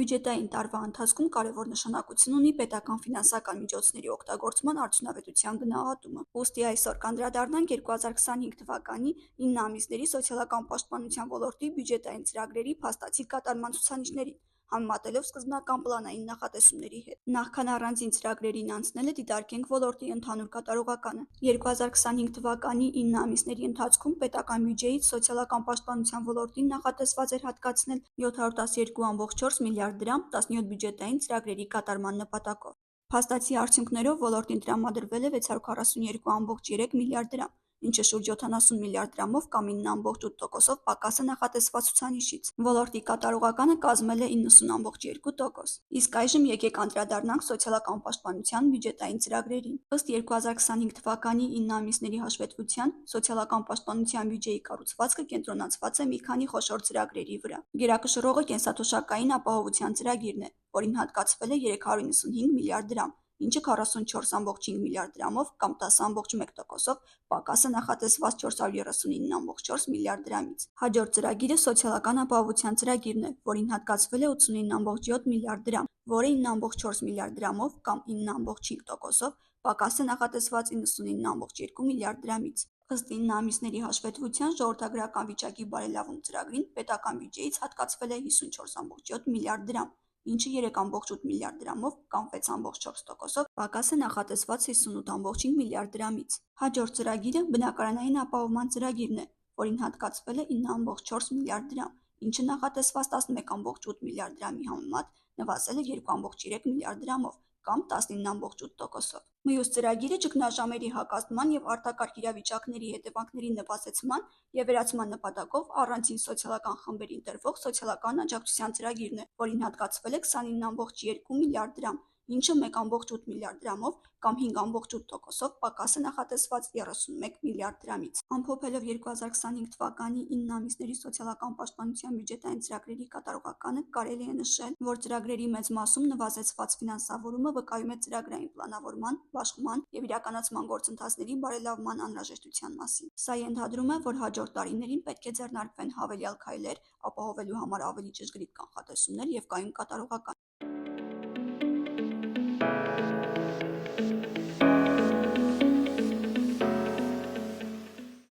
Բյուջետային տարվա ընթացքում կարևոր նշանակություն ունի պետական ֆինանսական միջոցների օգտագործման արդյունավետության գնահատումը։ Ուստի այսօր կանդրադառնանք 2025 թվականի 9 ամիսների սոցիալական պաշտպանության ոլորտի բյուջետային ծրագրերի փաստացի կատարման ցուցանիշներին, համեմատելով սկզբնական պլանային նախատեսումների հետ։ Նախքան առանձին ծրագրերին անցնելը դիտարկենք ոլորտի ընդհանուր կատարողականը։ 2025 թվականի 9 ամիսների ընթացքում պետական բյուջեից սոցիալական պաշտպանության ոլորտին նախատեսված էր հատկացնել 712,4 միլիարդ դրամ 17 բյուջետային ծրագրերի կատարման նպատակով։ Փաստացի արդյունքներով ոլորտին տրամադրվել է 642,3 միլիարդ դրամ, ինչը շուրջ 70 միլիարդ դրամով կամ 9,8%-ով պակաս է նախատեսված ցուցանիշից։ Ոլորտի կատարողականը կազմել է 90,2%։ Իսկ այժմ եկեք անդրադառնանք սոցիալական պաշտպանության բյուջետային ծրագրերին։ Ըստ 2025 թվականի 9 ամիսների հաշվետվության, սոցիալական պաշտպանության բյուջեի կառուցվածքը կենտրոնացված է մի քանի խոշոր ծրագրերի վրա։ Գերակշռողը կենսաթոշակային ապահովության ծրագիրն է, որին հատկացվել է 395 միլիարդ դրամ, ինչը 44,5 միլիարդ դրամով կամ 10,1%-ով պակաս է նախատեսված 439,4 միլիարդ դրամից։ Հաջորդ ծրագիրը սոցիալական ապահովության ծրագիրն է, որին հատկացվել է 89,7 միլիարդ դրամ, որը 9,4 միլիարդ դրամով կամ 9,5%-ով պակաս է նախատեսված 99,2 միլիարդ դրամից։ Ըստ 9 ամիսների հաշվետվության ժողովրդագրական վիճակի բարելավում ծրագրին պետական բյուջեից հատկացվել է 54,7 միլիարդ դրամ, ինչը 3,8 միլիարդ դրամով կամ 6,4%-ով պակաս է նախատեսված 58,5 միլիարդ դրամից։ Հաջորդ ծրագիրը բնակարանային ապահովման ծրագիրն է, որին հատկացվել է 9,4 միլիարդ դրամ, ինչը նախատեսված 11,8 միլիարդ դրամի համեմատ նվազել է 2,3 միլիարդ դրամով կամ 19,8%-ով։ Մյուս ծրագիրը ճգնաժամերի հակազդման եւ արտակարգ իրավիճակների հետևանքների նվազեցման եւ վերացման նպատակով առանձին սոցիալական խմբերին տրվող սոցիալական աջակցության ծրագիրն է, որին հատկացվել է 29,2 միլիարդ դրամ, ինչը 1,8 միլիարդ դրամով կամ 5,8%-ով պակաս է նախատեսված 31 միլիարդ դրամից։ Ամփոփելով 2025 թվականի 9 ամիսների սոցիալական պաշտպանության բյուջետային ծրագրերի կատարողականը, կարելի է նշել, որ ծրագրերի մեծ մասում նվազեցված ֆինանսավորումը վկայում է ծրագրային պլանավորման, բաշխման եւ իրականացման գործընթացների բարելավման անհրաժեշտության մասին։ Սա ենթադրում է, որ հաջորդ տարիներին պետք է ձեռնարկվեն հավելյալ քայլեր՝ ապահովելու համար ավելի ճշգրիտ կանխատեսումներ եւ կայուն կատարողական։